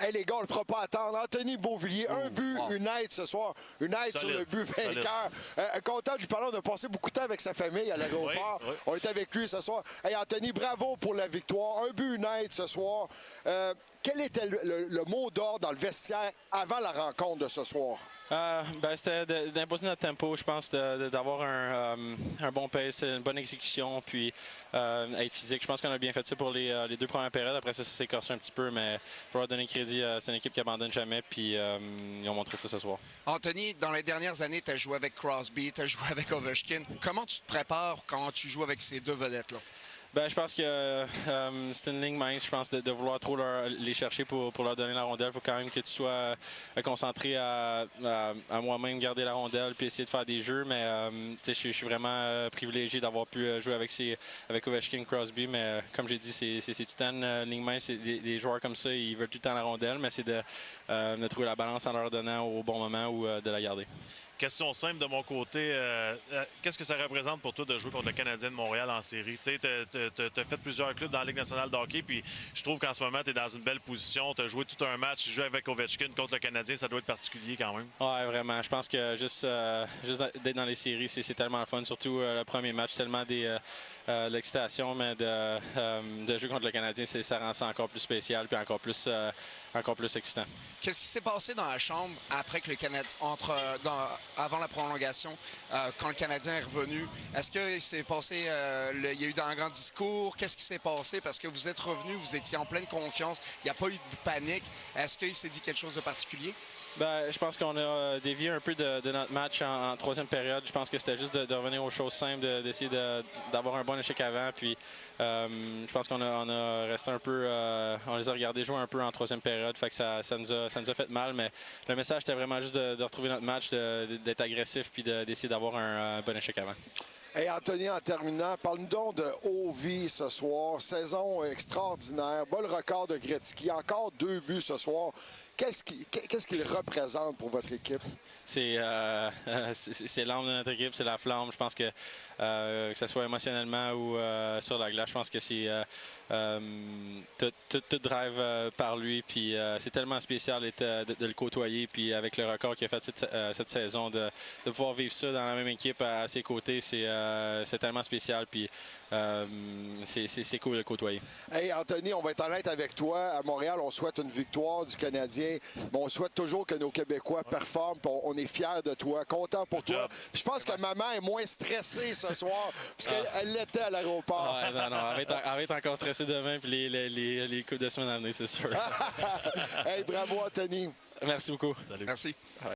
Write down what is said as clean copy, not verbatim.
Hey les gars, on ne le fera pas attendre. Anthony Beauvillier, un but, une aide ce soir. Une aide sur le but vainqueur. Content de lui parler, on a passé beaucoup de temps avec sa famille à l'aéroport. Oui. On est avec lui ce soir. Hey Anthony, bravo pour la victoire. Un but, une aide ce soir. Quel était le mot d'ordre dans le vestiaire avant la rencontre de ce soir? C'était d'imposer notre tempo, je pense, d'avoir un bon pace, une bonne exécution, puis être physique. Je pense qu'on a bien fait ça pour les deux premières périodes. Après ça s'est corsé un petit peu, mais il faut leur donner crédit. C'est une équipe qui abandonne jamais, puis ils ont montré ça ce soir. Anthony, dans les dernières années, tu as joué avec Crosby, tu as joué avec Ovechkin. Comment tu te prépares quand tu joues avec ces deux vedettes-là? Je pense que c'est une ligne mince, je pense, de vouloir trop les chercher pour leur donner la rondelle. Il faut quand même que tu sois concentré à moi-même garder la rondelle puis essayer de faire des jeux. Mais je suis vraiment privilégié d'avoir pu jouer avec Ovechkin, Crosby. Mais comme j'ai dit, c'est tout le temps une ligne mince. Des joueurs comme ça, ils veulent tout le temps la rondelle, mais c'est de trouver la balance en leur donnant au bon moment ou de la garder. Question simple de mon côté. Qu'est-ce que ça représente pour toi de jouer contre le Canadien de Montréal en série? Tu as fait plusieurs clubs dans la Ligue nationale de hockey, puis je trouve qu'en ce moment, tu es dans une belle position. Tu as joué tout un match, tu joues avec Ovechkin contre le Canadien, ça doit être particulier quand même. Oui, vraiment. Je pense que juste d'être dans les séries, c'est tellement le fun. Surtout le premier match, tellement l'excitation, mais de jouer contre le Canadien, ça rend ça encore plus spécial puis encore plus excitant. Qu'est-ce qui s'est passé dans la chambre après que le Canadien avant la prolongation, quand le Canadien est revenu? Est-ce qu'il s'est passé, il y a eu un grand discours? Qu'est-ce qui s'est passé? Parce que vous êtes revenu, vous étiez en pleine confiance, il n'y a pas eu de panique. Est-ce qu'il s'est dit quelque chose de particulier? Je pense qu'on a dévié un peu de notre match en troisième période. Je pense que c'était juste de revenir aux choses simples, d'essayer d'avoir un bon échec avant. Puis je pense qu'on a resté un peu, on les a regardés jouer un peu en troisième période. Fait que ça nous a fait mal. Mais le message c'était vraiment juste de retrouver notre match, d'être agressif puis d'essayer d'avoir un bon échec avant. Hey Anthony, en terminant, parle-nous donc de Ovi ce soir. Saison extraordinaire. Bas le record de Gretzky. Encore 2 buts ce soir. Qu'est-ce qu'il représente pour votre équipe? C'est l'âme de notre équipe, c'est la flamme. Je pense que ce soit émotionnellement ou sur la glace, je pense que c'est tout drive par lui. Puis c'est tellement spécial de le côtoyer. Puis avec le record qu'il a fait cette saison, de pouvoir vivre ça dans la même équipe à ses côtés, c'est tellement spécial. Puis c'est cool de le côtoyer. Hey Anthony, on va être honnête avec toi. À Montréal, on souhaite une victoire du Canadien. Mais on souhaite toujours que nos Québécois performent. On est fiers de toi, content pour toi. Puis je pense que maman est moins stressée ce soir, puisqu'elle l'était à l'aéroport. Non, elle va être encore stressée demain, puis les coupes de semaine à venir, c'est sûr. Hey, bravo Anthony. Merci beaucoup. Salut. Merci. Ouais.